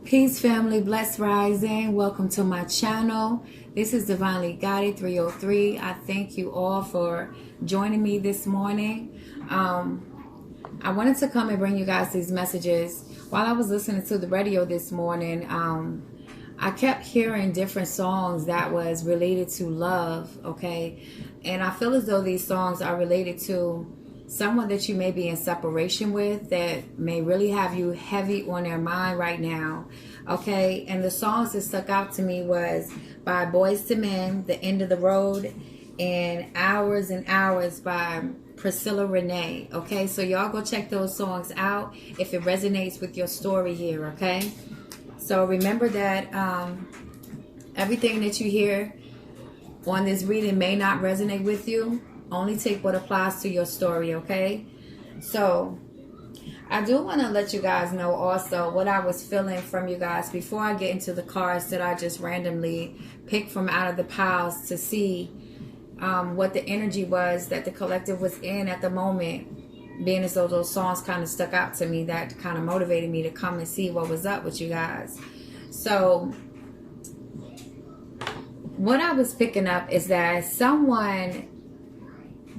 Peace, family, blessed rising. Welcome to my channel. This is Divinely Guided 303. I thank you all for joining me this morning. I wanted to come and bring you guys these messages. While I was listening to the radio this morning, I kept hearing different songs that was related to love, okay? And I feel as though these songs are related to someone that you may be in separation with that may really have you heavy on their mind right now, okay? And the songs that stuck out to me was by Boyz II Men, The End of the Road, and Hours and Hours by Priscilla Renee, okay? So y'all go check those songs out if it resonates with your story here, okay? So remember that everything that you hear on this reading may not resonate with you. Only take what applies to your story, okay? So I do want to let you guys know also what I was feeling from you guys before I get into the cards that I just randomly picked from out of the piles to see what the energy was that the collective was in at the moment, being as though those songs kind of stuck out to me. That kind of motivated me to come and see what was up with you guys. So what I was picking up is that someone,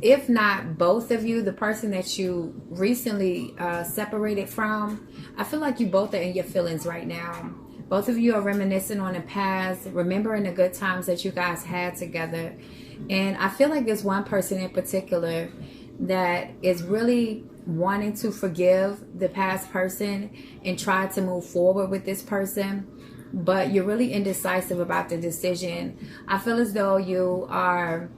if not both of you, the person that you recently separated from, I feel like you both are in your feelings right now. Both of you are reminiscing on the past, remembering the good times that you guys had together. And I feel like there's one person in particular that is really wanting to forgive the past person and try to move forward with this person, but you're really indecisive about the decision. I feel as though you are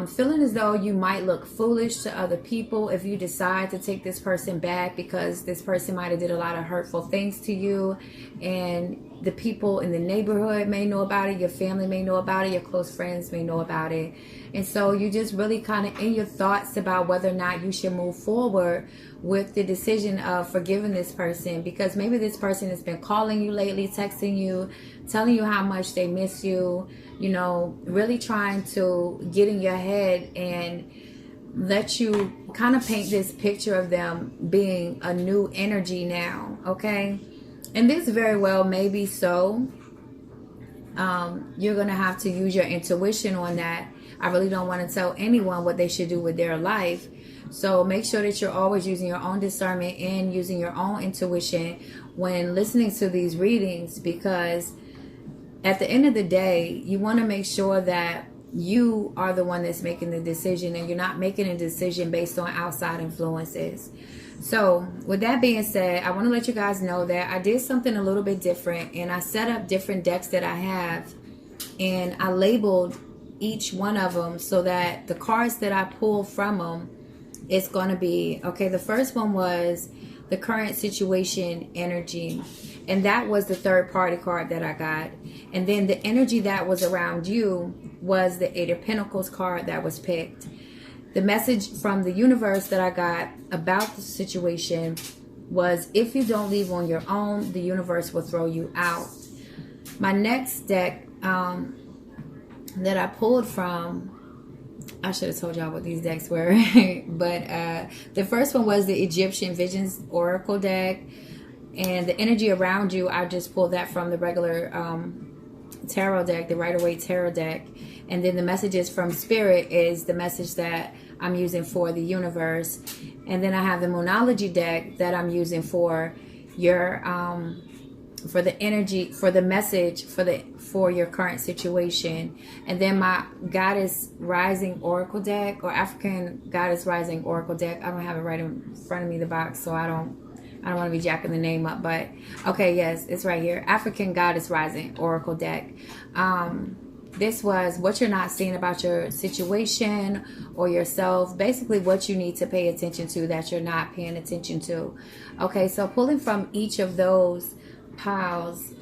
feeling as though you might look foolish to other people if you decide to take this person back, because this person might have did a lot of hurtful things to you, and the people in the neighborhood may know about it, your family may know about it, your close friends may know about it. And so you just really kind of in your thoughts about whether or not you should move forward with the decision of forgiving this person, because maybe this person has been calling you lately, texting you, telling you how much they miss you, you know, really trying to get in your head and let you kind of paint this picture of them being a new energy now, okay? And this very well may be so. You're going to have to use your intuition on that. I really don't want to tell anyone what they should do with their life. So make sure that you're always using your own discernment and using your own intuition when listening to these readings, because at the end of the day, you want to make sure that you are the one that's making the decision and you're not making a decision based on outside influences. So with that being said, I want to let you guys know that I did something a little bit different, and I set up different decks that I have, and I labeled each one of them so that the cards that I pull from them, it's going to be, okay, the first one was the current situation energy, and that was the third party card that I got. And then the energy that was around you was the Eight of Pentacles card that was picked. The message from the universe that I got about the situation was, if you don't leave on your own, the universe will throw you out. My next deck that I pulled from, I should have told y'all what these decks were, but the first one was the Egyptian Visions Oracle deck, and the energy around you, I just pulled that from the regular tarot deck, the Rider-Waite tarot deck. And then the messages from Spirit is the message that I'm using for the universe. And then I have the Moonology deck that I'm using for your for the energy, for the message, for your current situation. And then my Goddess Rising Oracle deck, or African Goddess Rising Oracle deck. I don't have it right in front of me, the box, so I don't want to be jacking the name up, but okay, yes, it's right here. African Goddess Rising Oracle deck. This was what you're not seeing about your situation or yourself, basically what you need to pay attention to that you're not paying attention to. Okay, so pulling from each of those piles,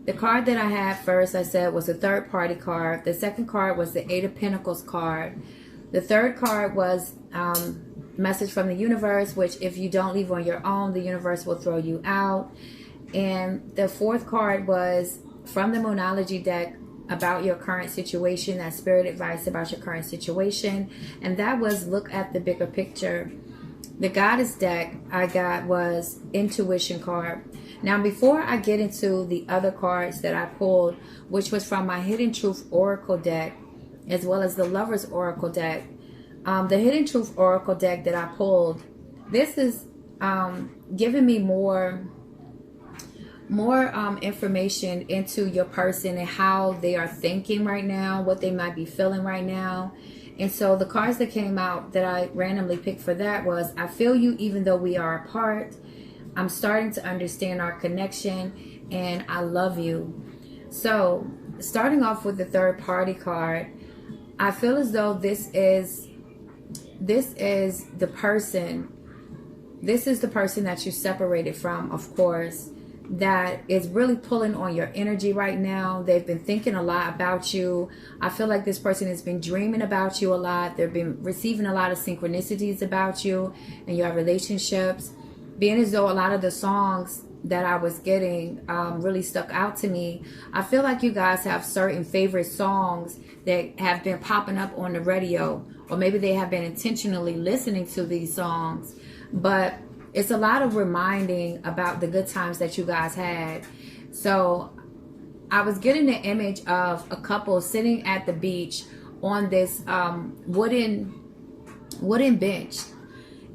the card that I had first, I said, was a third party card. The second card was the Eight of Pentacles card. The third card was message from the universe, which if you don't leave on your own, the universe will throw you out. And the fourth card was from the Moonology deck, about your current situation, that spirit advice about your current situation. And that was, look at the bigger picture. The Goddess deck I got was Intuition card. Now, before I get into the other cards that I pulled, which was from my Hidden Truth Oracle deck, as well as the Lover's Oracle deck, the Hidden Truth Oracle deck that I pulled, this is giving me more information into your person and how they are thinking right now, what they might be feeling right now. And so the cards that came out that I randomly picked for that was, I feel you even though we are apart. I'm starting to understand our connection, and I love you. So starting off with the third party card, I feel as though this is the person. This is the person that you separated from, of course, that is really pulling on your energy right now. They've been thinking a lot about you. I feel like this person has been dreaming about you a lot. They've been receiving a lot of synchronicities about you and your relationships. Being as though a lot of the songs that I was getting really stuck out to me. I feel like you guys have certain favorite songs that have been popping up on the radio, or maybe they have been intentionally listening to these songs. But it's a lot of reminding about the good times that you guys had. So I was getting the image of a couple sitting at the beach on this wooden bench.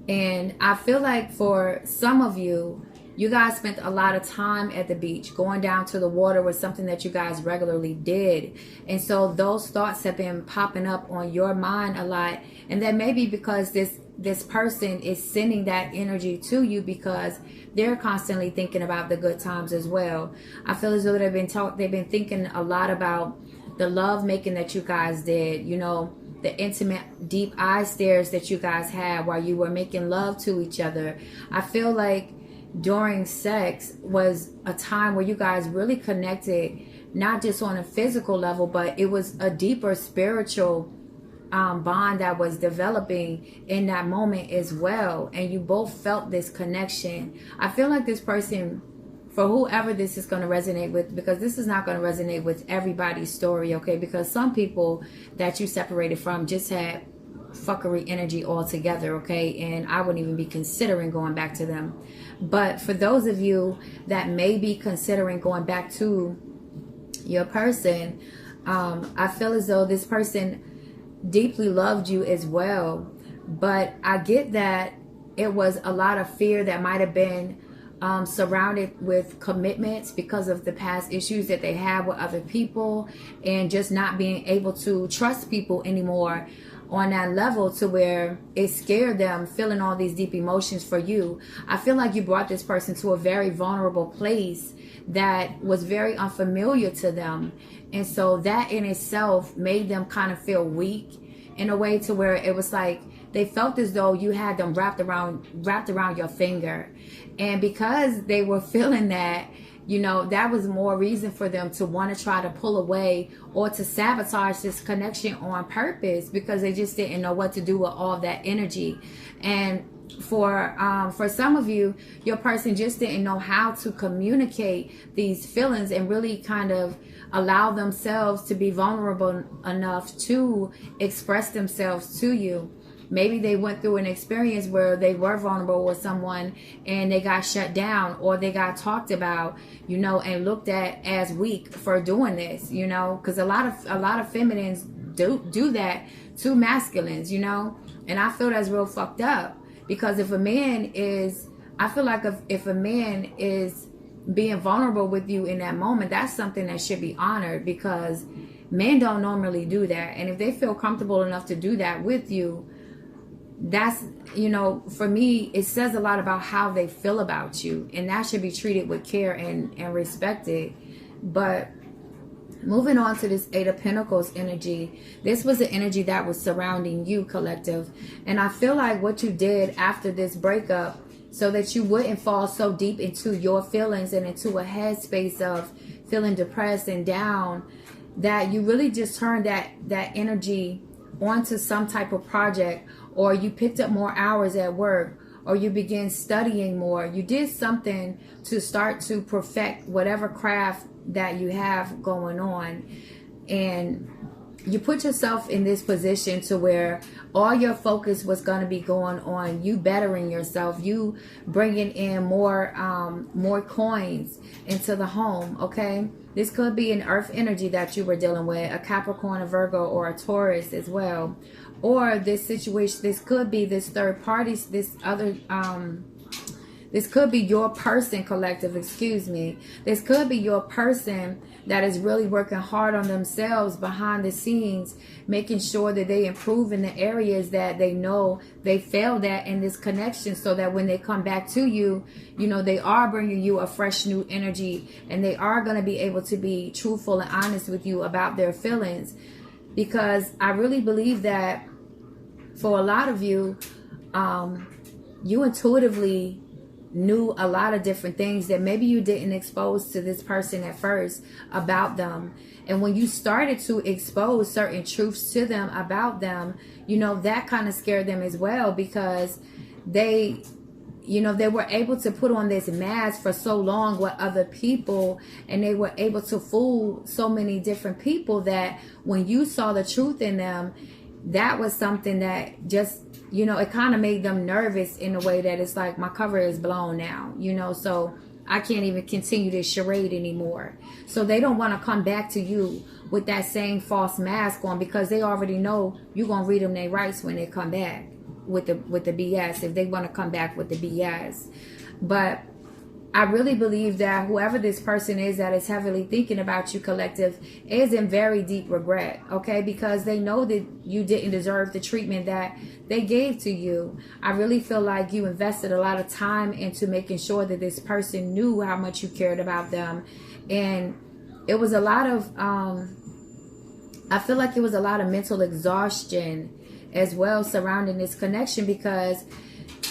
And I feel like for some of you, you guys spent a lot of time at the beach. Going down to the water was something that you guys regularly did. And so those thoughts have been popping up on your mind a lot. And that may be because this person is sending that energy to you because they're constantly thinking about the good times as well. I feel as though they've been thinking a lot about the love making that you guys did, you know, the intimate deep eye stares that you guys had while you were making love to each other. I feel like during sex was a time where you guys really connected, not just on a physical level, but it was a deeper spiritual bond that was developing in that moment as well. And you both felt this connection. I feel like this person, for whoever this is going to resonate with, because this is not going to resonate with everybody's story, okay? Because some people that you separated from just had fuckery energy altogether, okay? And I wouldn't even be considering going back to them. But for those of you that may be considering going back to your person, I feel as though this person deeply loved you as well. But I get that it was a lot of fear that might have been surrounded with commitments because of the past issues that they had with other people, and just not being able to trust people anymore on that level, to where it scared them, feeling all these deep emotions for you. I feel like you brought this person to a very vulnerable place that was very unfamiliar to them. And so that in itself made them kind of feel weak in a way, to where it was like they felt as though you had them wrapped around your finger. And because they were feeling that, you know, that was more reason for them to want to try to pull away or to sabotage this connection on purpose, because they just didn't know what to do with all that energy. And for some of you, your person just didn't know how to communicate these feelings and really kind of allow themselves to be vulnerable enough to express themselves to you. Maybe they went through an experience where they were vulnerable with someone and they got shut down, or they got talked about, you know, and looked at as weak for doing this, you know, because a lot of feminines do that to masculines, you know. And I feel that's real fucked up, because if a man is, I feel like if a man is being vulnerable with you in that moment, that's something that should be honored, because men don't normally do that. And if they feel comfortable enough to do that with you, that's, you know, for me, it says a lot about how they feel about you, and that should be treated with care and respected. But moving on to this Eight of Pentacles energy, this was the energy that was surrounding you, collective. And I feel like what you did after this breakup, so that you wouldn't fall so deep into your feelings and into a headspace of feeling depressed and down, that you really just turned that energy onto some type of project, or you picked up more hours at work, or you began studying more. You did something to start to perfect whatever craft that you have going on. And you put yourself in this position to where all your focus was going to be going on you bettering yourself, you bringing in more coins into the home. Okay, this could be an earth energy that you were dealing with, a Capricorn, a Virgo, or a Taurus as well. Or this situation, this could be this third party, this could be your person, collective, excuse me. This could be your person that is really working hard on themselves behind the scenes, making sure that they improve in the areas that they know they failed at in this connection, so that when they come back to you, you know, they are bringing you a fresh new energy, and they are going to be able to be truthful and honest with you about their feelings. Because I really believe that for a lot of you, you intuitively knew a lot of different things that maybe you didn't expose to this person at first about them. And when you started to expose certain truths to them about them, you know, that kind of scared them as well, because they, you know, they were able to put on this mask for so long with other people, and they were able to fool so many different people that when you saw the truth in them, that was something that just, you know, it kind of made them nervous in a way that it's like, my cover is blown now, you know, so I can't even continue this charade anymore. So they don't want to come back to you with that same false mask on, because they already know you're going to read them their rights when they come back with the BS, if they want to come back with the BS. But I really believe that whoever this person is that is heavily thinking about you, collective, is in very deep regret, okay? Because they know that you didn't deserve the treatment that they gave to you. I really feel like you invested a lot of time into making sure that this person knew how much you cared about them. And it was a lot of, I feel like it was a lot of mental exhaustion as well surrounding this connection, because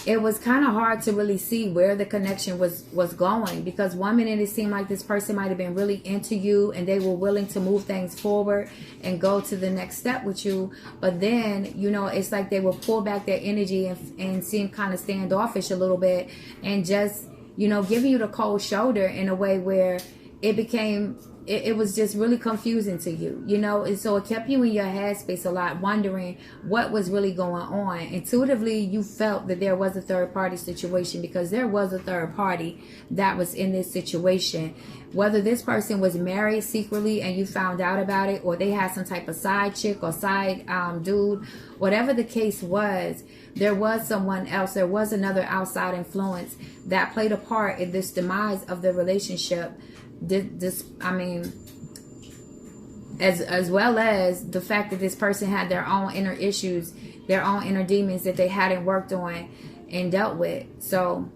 it was kind of hard to really see where the connection was going. Because one minute it seemed like this person might have been really into you and they were willing to move things forward and go to the next step with you. But then, you know, it's like they will pull back their energy and seem kind of standoffish a little bit, and just, you know, giving you the cold shoulder in a way where it became, it was just really confusing to you, you know. And so it kept you in your headspace a lot, wondering what was really going on. Intuitively, you felt that there was a third party situation, because there was a third party that was in this situation. Whether this person was married secretly and you found out about it, or they had some type of side chick or side dude, whatever the case was, there was someone else, there was another outside influence that played a part in this demise of the relationship. I mean, as well as the fact that this person had their own inner issues, their own inner demons that they hadn't worked on and dealt with. So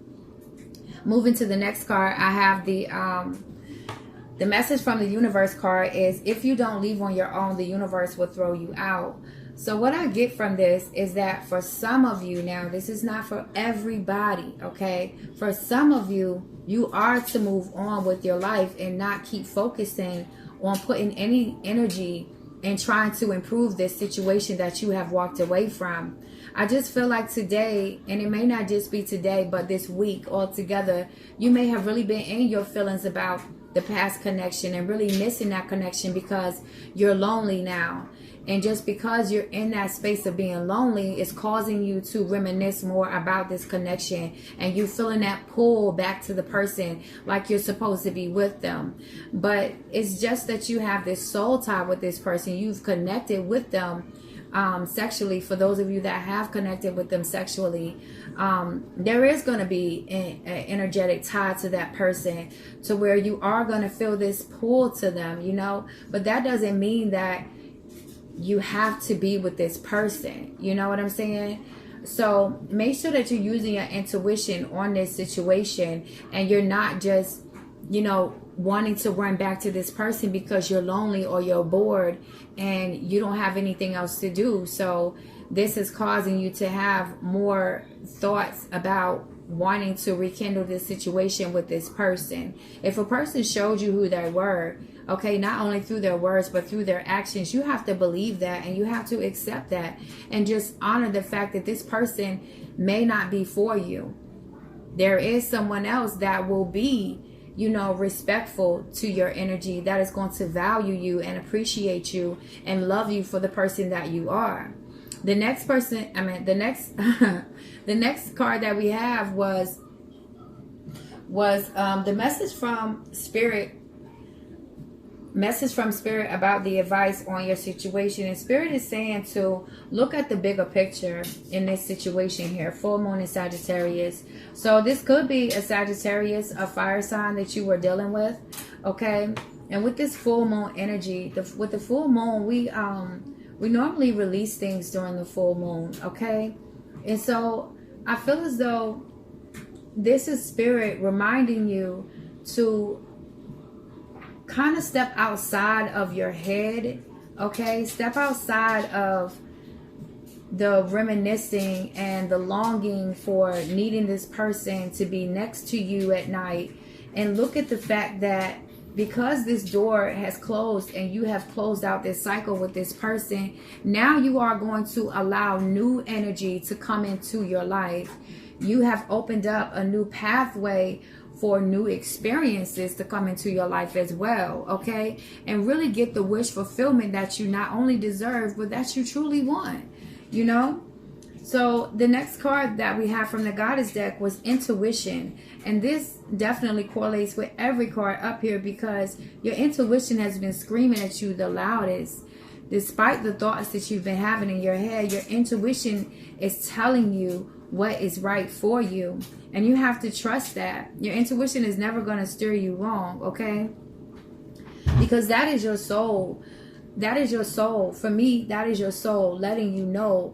moving to the next card, I have the message from the universe card is, if you don't leave on your own, the universe will throw you out. So what I get from this is that for some of you, now this is not for everybody, okay? For some of you, you are to move on with your life and not keep focusing on putting any energy and trying to improve this situation that you have walked away from. I just feel like today, and it may not just be today, but this week altogether, you may have really been in your feelings about the past connection and really missing that connection because you're lonely now. And just because you're in that space of being lonely, it's causing you to reminisce more about this connection, and you feeling that pull back to the person like you're supposed to be with them. But it's just that you have this soul tie with this person. You've connected with them sexually. For those of you that have connected with them sexually, there is going to be an energetic tie to that person, to where you are going to feel this pull to them, you know. But that doesn't mean that you have to be with this person, you know what I'm saying? So make sure that you're using your intuition on this situation, and you're not just, you know, wanting to run back to this person because you're lonely or you're bored and you don't have anything else to do. So this is causing you to have more thoughts about wanting to rekindle this situation with this person. If a person showed you who they were, okay, not only through their words but through their actions, you have to believe that, and you have to accept that, and just honor the fact that this person may not be for you. There is someone else that will be, respectful to your energy, that is going to value you and appreciate you and love you for the person that you are. The next person, the next the next card that we have was the message from spirit about the advice on your situation. And spirit is saying to look at the bigger picture in this situation here. Full moon in Sagittarius. So this could be a Sagittarius, a fire sign that you were dealing with. Okay. And with this full moon energy, with the full moon, we normally release things during the full moon. Okay. And so I feel as though this is spirit reminding you to kind of step outside of your head. Okay, step outside of the reminiscing and the longing for needing this person to be next to you at night, and look at the fact that because this door has closed and you have closed out this cycle with this person, now you are going to allow new energy to come into your life. You have opened up a new pathway for new experiences to come into your life as well, okay? And really get the wish fulfillment that you not only deserve, but that you truly want, So the next card that we have from the Goddess deck was intuition. And this definitely correlates with every card up here, because your intuition has been screaming at you the loudest. Despite the thoughts that you've been having in your head, your intuition is telling you what is right for you. And you have to trust that. Your intuition is never going to steer you wrong, okay? Because that is your soul. That is your soul. For me, that is your soul letting you know,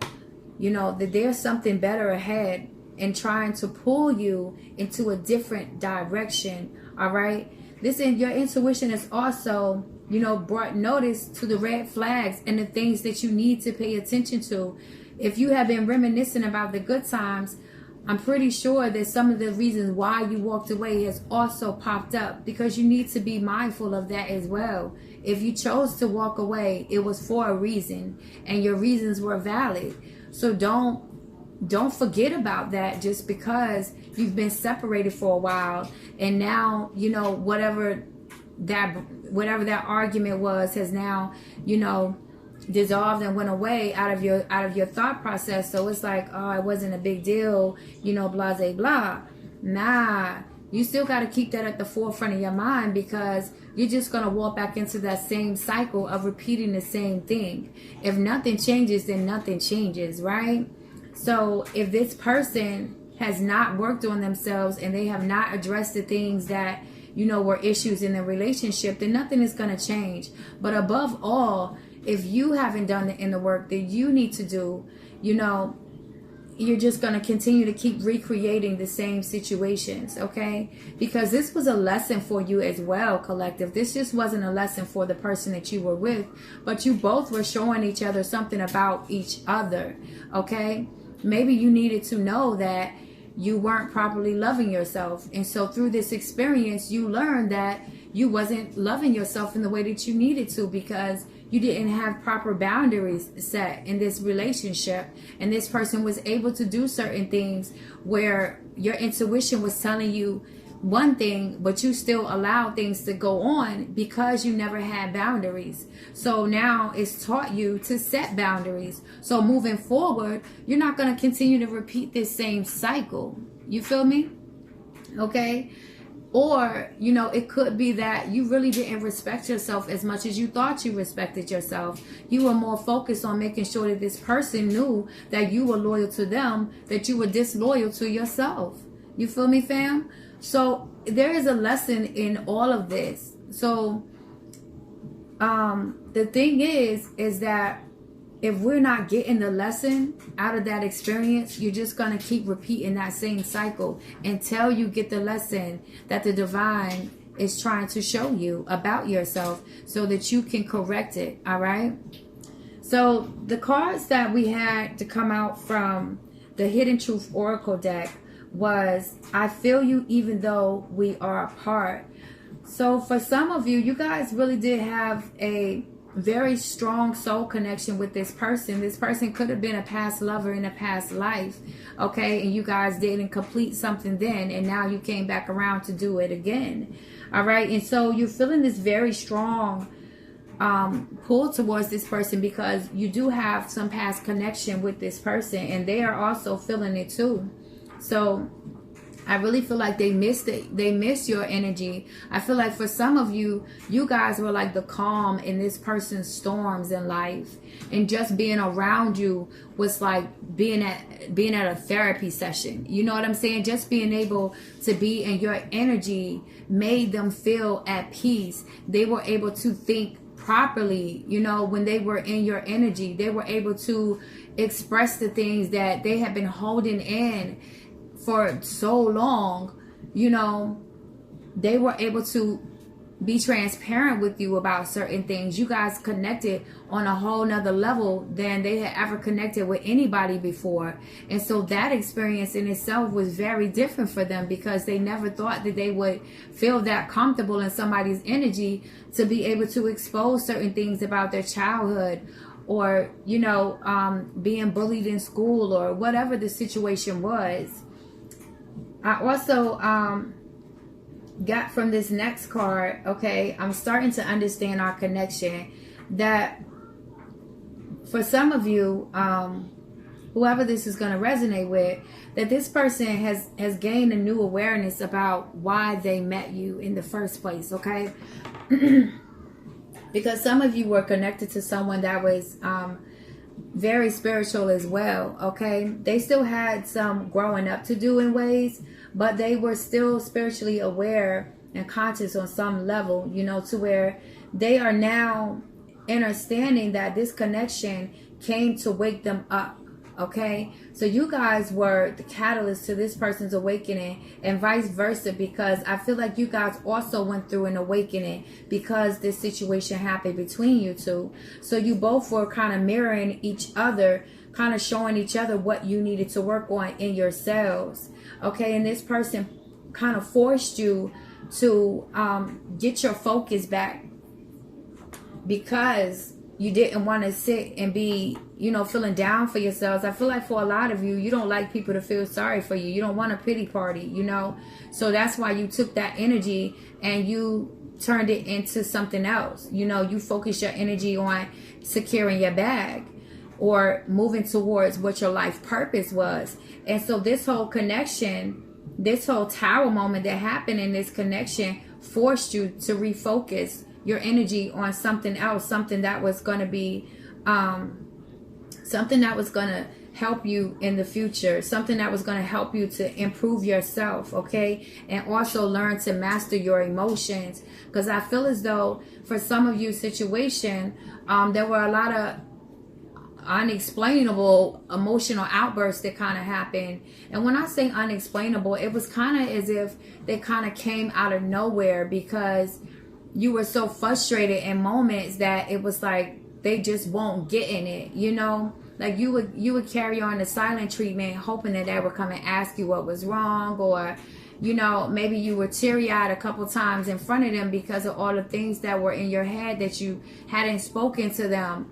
that there's something better ahead and trying to pull you into a different direction, all right? Your intuition is also, brought notice to the red flags and the things that you need to pay attention to. If you have been reminiscing about the good times, I'm pretty sure that some of the reasons why you walked away has also popped up, because you need to be mindful of that as well. If you chose to walk away, it was for a reason, and your reasons were valid. So don't forget about that just because you've been separated for a while, and now, whatever that argument was has now, dissolved and went away out of your thought process. So it's like, oh, it wasn't a big deal, blah blah. Nah, you still got to keep that at the forefront of your mind, because you're just going to walk back into that same cycle of repeating the same thing. If nothing changes, then nothing changes, right? So if this person has not worked on themselves and they have not addressed the things that were issues in the relationship, then nothing is going to change. But above all, if you haven't done the inner work that you need to do, you're just going to continue to keep recreating the same situations, okay? Because this was a lesson for you as well, collective. This just wasn't a lesson for the person that you were with, but you both were showing each other something about each other, okay? Maybe you needed to know that you weren't properly loving yourself. And so through this experience, you learned that you wasn't loving yourself in the way that you needed to, because you didn't have proper boundaries set in this relationship. And this person was able to do certain things where your intuition was telling you one thing, but you still allowed things to go on because you never had boundaries. So now it's taught you to set boundaries. So moving forward, you're not going to continue to repeat this same cycle. You feel me? Okay. Or, it could be that you really didn't respect yourself as much as you thought you respected yourself. You were more focused on making sure that this person knew that you were loyal to them, that you were disloyal to yourself. You feel me, fam? So there is a lesson in all of this. So the thing is that if we're not getting the lesson out of that experience, you're just going to keep repeating that same cycle until you get the lesson that the divine is trying to show you about yourself, so that you can correct it. All right. So the cards that we had to come out from the Hidden Truth Oracle deck was, I feel you even though we are apart. So for some of you, you guys really did have a very strong soul connection with this person. This person could have been a past lover in a past life, okay? And you guys didn't complete something then, and now you came back around to do it again, all right? And so you're feeling this very strong pull towards this person because you do have some past connection with this person, and they are also feeling it too. So I really feel like they missed it. They missed your energy. I feel like for some of you, you guys were like the calm in this person's storms in life. And just being around you was like being at a therapy session. You know what I'm saying? Just being able to be in your energy made them feel at peace. They were able to think properly. You know, when they were in your energy, they were able to express the things that they had been holding in for so long. You know, they were able to be transparent with you about certain things. You guys connected on a whole nother level than they had ever connected with anybody before. And so that experience in itself was very different for them because they never thought that they would feel that comfortable in somebody's energy to be able to expose certain things about their childhood, or, you know, being bullied in school, or whatever the situation was. I also got from this next card, okay, I'm starting to understand our connection, that for some of you, whoever this is going to resonate with, that this person has gained a new awareness about why they met you in the first place, okay? Because some of you were connected to someone that was very spiritual as well, okay? They still had some growing up to do in ways, but they were still spiritually aware and conscious on some level, you know, to where they are now understanding that this connection came to wake them up, okay? So you guys were the catalyst to this person's awakening, and vice versa, because I feel like you guys also went through an awakening because this situation happened between you two. So you both were kind of mirroring each other, kind of showing each other what you needed to work on in yourselves, okay? And this person kind of forced you to get your focus back because you didn't want to sit and be, you know, feeling down for yourselves. I feel like for a lot of you, you don't like people to feel sorry for you. You don't want a pity party, you know? So that's why you took that energy and you turned it into something else. You know, you focused your energy on securing your bag or moving towards what your life purpose was. And so this whole connection, this whole tower moment that happened in this connection forced you to refocus your energy on something else, something that was going to be something that was going to help you in the future, something that was going to help you to improve yourself, okay? And also learn to master your emotions, because I feel as though for some of you situation, there were a lot of unexplainable emotional outbursts that kind of happened. And when I say unexplainable, it was kind of as if they kind of came out of nowhere, because you were so frustrated in moments that it was like they just won't get in it, you know? Like you would carry on the silent treatment, hoping that they would come and ask you what was wrong, or, you know, maybe you were teary-eyed a couple times in front of them because of all the things that were in your head that you hadn't spoken to them,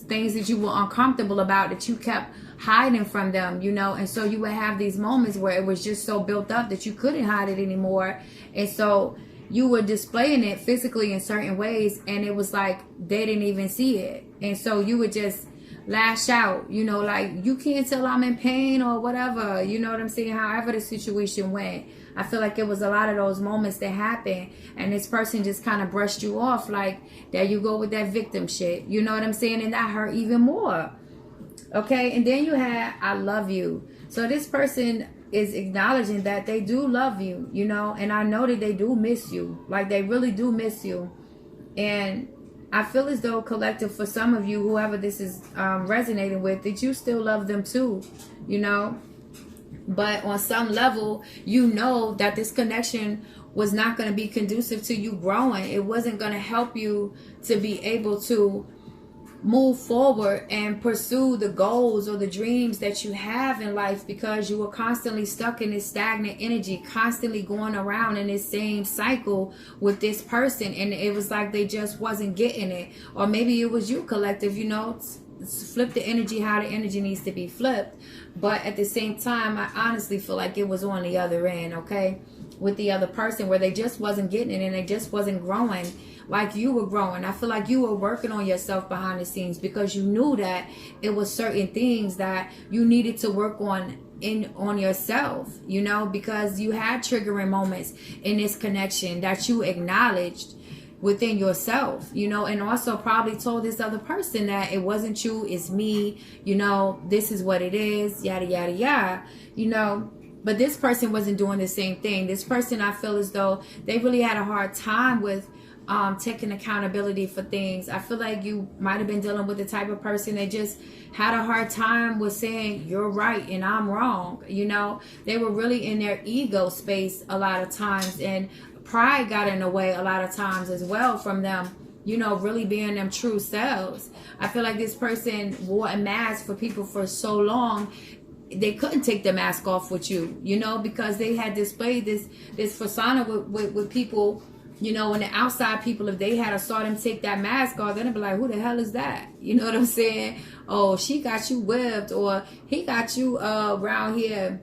things that you were uncomfortable about that you kept hiding from them, you know? And so you would have these moments where it was just so built up that you couldn't hide it anymore. And so you were displaying it physically in certain ways, and it was like they didn't even see it. And so you would just lash out, you know, like, you can't tell I'm in pain or whatever, you know what I'm saying? However the situation went, I feel like it was a lot of those moments that happened, and this person just kind of brushed you off, like, there you go with that victim shit, you know what I'm saying? And that hurt even more, okay? And then you had I love you. So this person is acknowledging that they do love you, you know, and I know that they do miss you, like they really do miss you. And I feel as though collective, for some of you, whoever this is resonating with, that you still love them too, you know. But on some level, you know that this connection was not going to be conducive to you growing. It wasn't going to help you to be able to move forward and pursue the goals or the dreams that you have in life, because you were constantly stuck in this stagnant energy, constantly going around in this same cycle with this person, and it was like they just wasn't getting it. Or maybe it was you, collective, you know, flip the energy how the energy needs to be flipped. But at the same time, I honestly feel like it was on the other end, okay, with the other person, where they just wasn't getting it and they just wasn't growing like you were growing. I feel like you were working on yourself behind the scenes, because you knew that it was certain things that you needed to work on yourself, you know, because you had triggering moments in this connection that you acknowledged within yourself, you know, and also probably told this other person that it wasn't you, it's me, you know, this is what it is, yada yada yada, you know. But this person wasn't doing the same thing. This person, I feel as though they really had a hard time with taking accountability for things. I feel like you might have been dealing with the type of person that just had a hard time with saying you're right and I'm wrong. You know, they were really in their ego space a lot of times, and pride got in the way a lot of times as well from them, you know, really being them true selves. I feel like this person wore a mask for people for so long, they couldn't take the mask off with you, you know, because they had displayed this persona with people. You know, when the outside people, if they had saw them take that mask off, then they'd be like, who the hell is that? You know what I'm saying? Oh, she got you whipped, or he got you around here.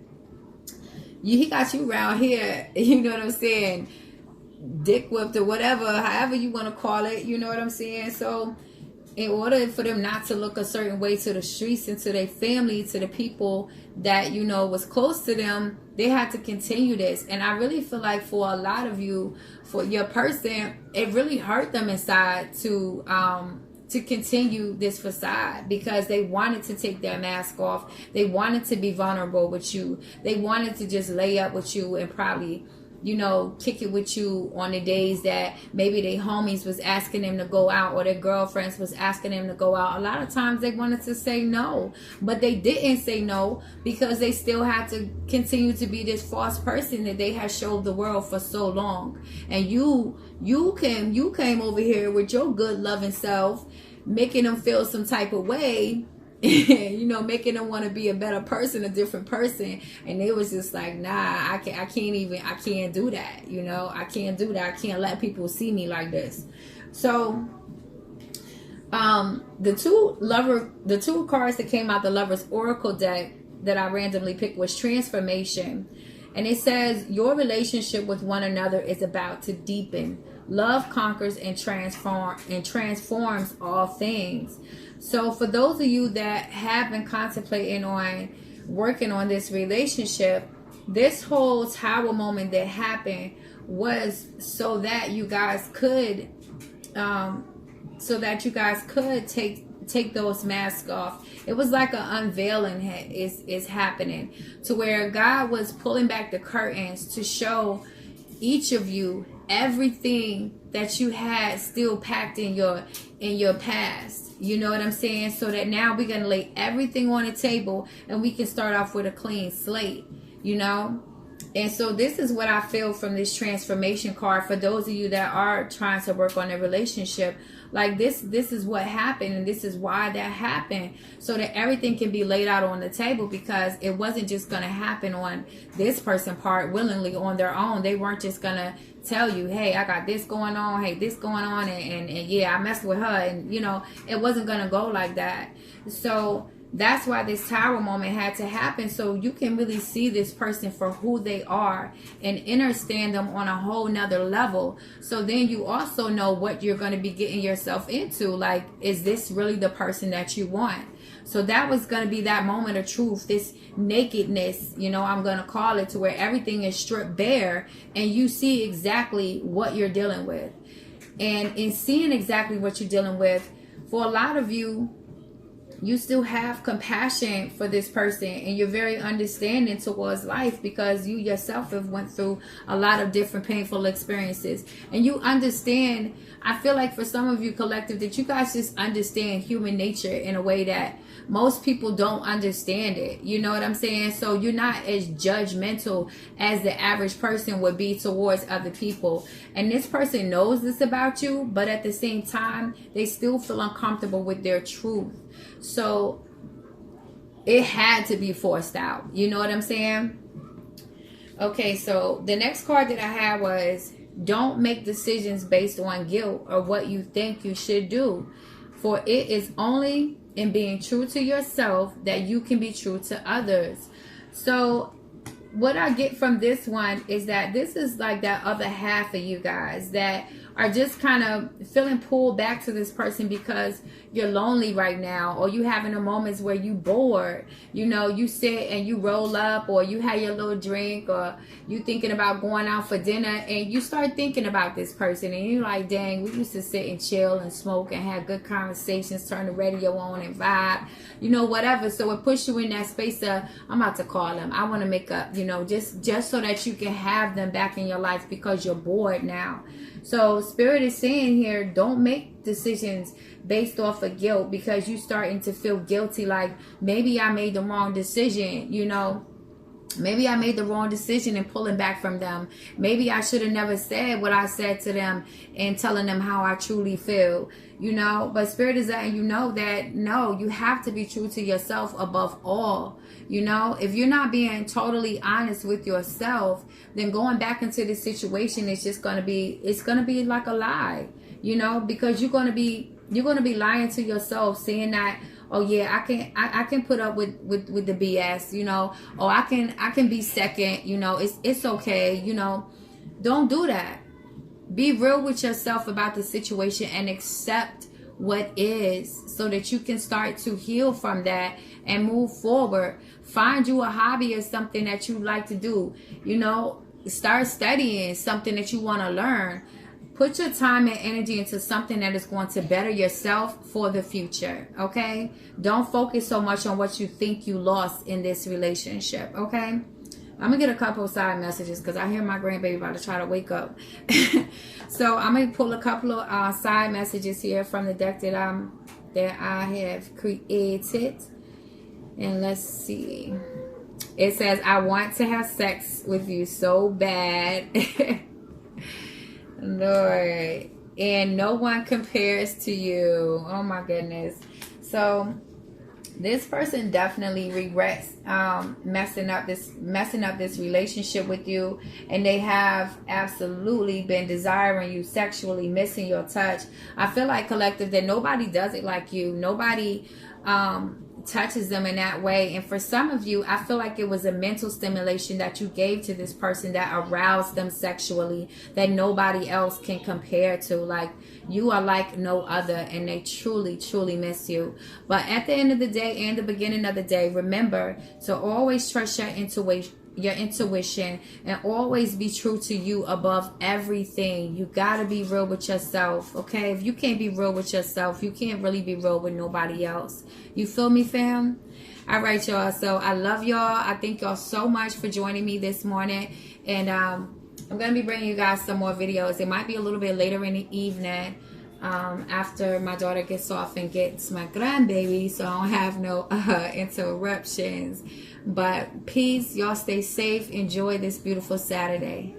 He got you around here, you know what I'm saying? Dick whipped or whatever, however you want to call it, you know what I'm saying? So in order for them not to look a certain way to the streets and to their family, to the people that, you know, was close to them, they had to continue this. And I really feel like for a lot of you, for your person, it really hurt them inside to continue this facade, because they wanted to take their mask off. They wanted to be vulnerable with you. They wanted to just lay up with you and probably, you know, kick it with you on the days that maybe their homies was asking them to go out, or their girlfriends was asking them to go out. A lot of times they wanted to say no, but they didn't say no, because they still had to continue to be this false person that they had showed the world for so long. And you came over here with your good loving self, making them feel some type of way, you know, making them want to be a better person, a different person. And they was just like, nah, I can't do that. You know, I can't do that. I can't let people see me like this. So the two cards that came out the Lover's Oracle deck that I randomly picked was Transformation. And it says your relationship with one another is about to deepen. Love conquers and transforms all things. So for those of you that have been contemplating on working on this relationship, this whole tower moment that happened was so that you guys could take those masks off. It was like an unveiling is happening, to where God was pulling back the curtains to show each of you everything that you had still packed in your past. You know what I'm saying? So that now we're going to lay everything on the table and we can start off with a clean slate, you know? And so this is what I feel from this transformation card for those of you that are trying to work on a relationship. Like this is what happened, and this is why that happened, so that everything can be laid out on the table, because it wasn't just going to happen on this person part willingly on their own. They weren't just going to tell you, hey, I got this going on, hey, this going on, and yeah, I messed with her, and you know, it wasn't going to go like that. So that's why this tower moment had to happen, so you can really see this person for who they are and understand them on a whole nother level. So then you also know what you're going to be getting yourself into. Like, is this really the person that you want? So that was going to be that moment of truth, this nakedness, you know, I'm going to call it, to where everything is stripped bare and you see exactly what you're dealing with. And in seeing exactly what you're dealing with, for a lot of you, you still have compassion for this person, and you're very understanding towards life because you yourself have went through a lot of different painful experiences, and you understand. I feel like for some of you collective that you guys just understand human nature in a way that most people don't understand it. You know what I'm saying? So you're not as judgmental as the average person would be towards other people. And this person knows this about you, but at the same time, they still feel uncomfortable with their truth. So it had to be forced out. You know what I'm saying? Okay, so the next card that I had was, don't make decisions based on guilt or what you think you should do. For it is only in being true to yourself that you can be true to others. So what I get from this one is that this is like that other half of you guys that are just kind of feeling pulled back to this person because you're lonely right now, or you having a moments where you bored. You know, you sit and you roll up, or you have your little drink, or you thinking about going out for dinner, and you start thinking about this person, and you're like, dang, we used to sit and chill and smoke and have good conversations, turn the radio on and vibe, you know, whatever. So it puts you in that space of, I'm about to call them, I want to make up, you know, just so that you can have them back in your life because you're bored now. So Spirit is saying here, don't make decisions based off of guilt because you starting to feel guilty, like maybe I made the wrong decision, you know. Maybe I made the wrong decision in pulling back from them. Maybe I should have never said what I said to them and telling them how I truly feel, you know. But Spirit is letting you know that, no, you have to be true to yourself above all. You know, if you're not being totally honest with yourself, then going back into this situation is just going to be, it's going to be like a lie, you know, because you're going to be lying to yourself, saying that, oh yeah, I can put up with the BS, you know, or I can be second, you know, it's okay, you know. Don't do that. Be real with yourself about the situation and accept what is, so that you can start to heal from that and move forward. Find you a hobby or something that you like to do, you know. Start studying something that you want to learn. Put your time and energy into something that is going to better yourself for the future, okay? Don't focus so much on what you think you lost in this relationship, okay? I'm going to get a couple of side messages because I hear my grandbaby about to try to wake up. So I'm going to pull a couple of side messages here from the deck that I have created. And let's see. It says, I want to have sex with you so bad. Lord. And no one compares to you. Oh my goodness. So this person definitely regrets messing up this relationship with you, and they have absolutely been desiring you sexually, missing your touch. I feel like, collective, that nobody does it like you. Nobody touches them in that way. And for some of you, I feel like it was a mental stimulation that you gave to this person that aroused them sexually that nobody else can compare to. Like, you are like no other, and they truly, truly miss you. But at the end of the day and the beginning of the day, remember to always trust your intuition and always be true to you above everything. You gotta be real with yourself, okay? If you can't be real with yourself, you can't really be real with nobody else. You feel me, fam? All right, y'all. So I love y'all. I thank y'all so much for joining me this morning. And I'm gonna be bringing you guys some more videos. It might be a little bit later in the evening, after my daughter gets off and gets my grandbaby, so I don't have no interruptions. But peace, y'all stay safe, enjoy this beautiful Saturday.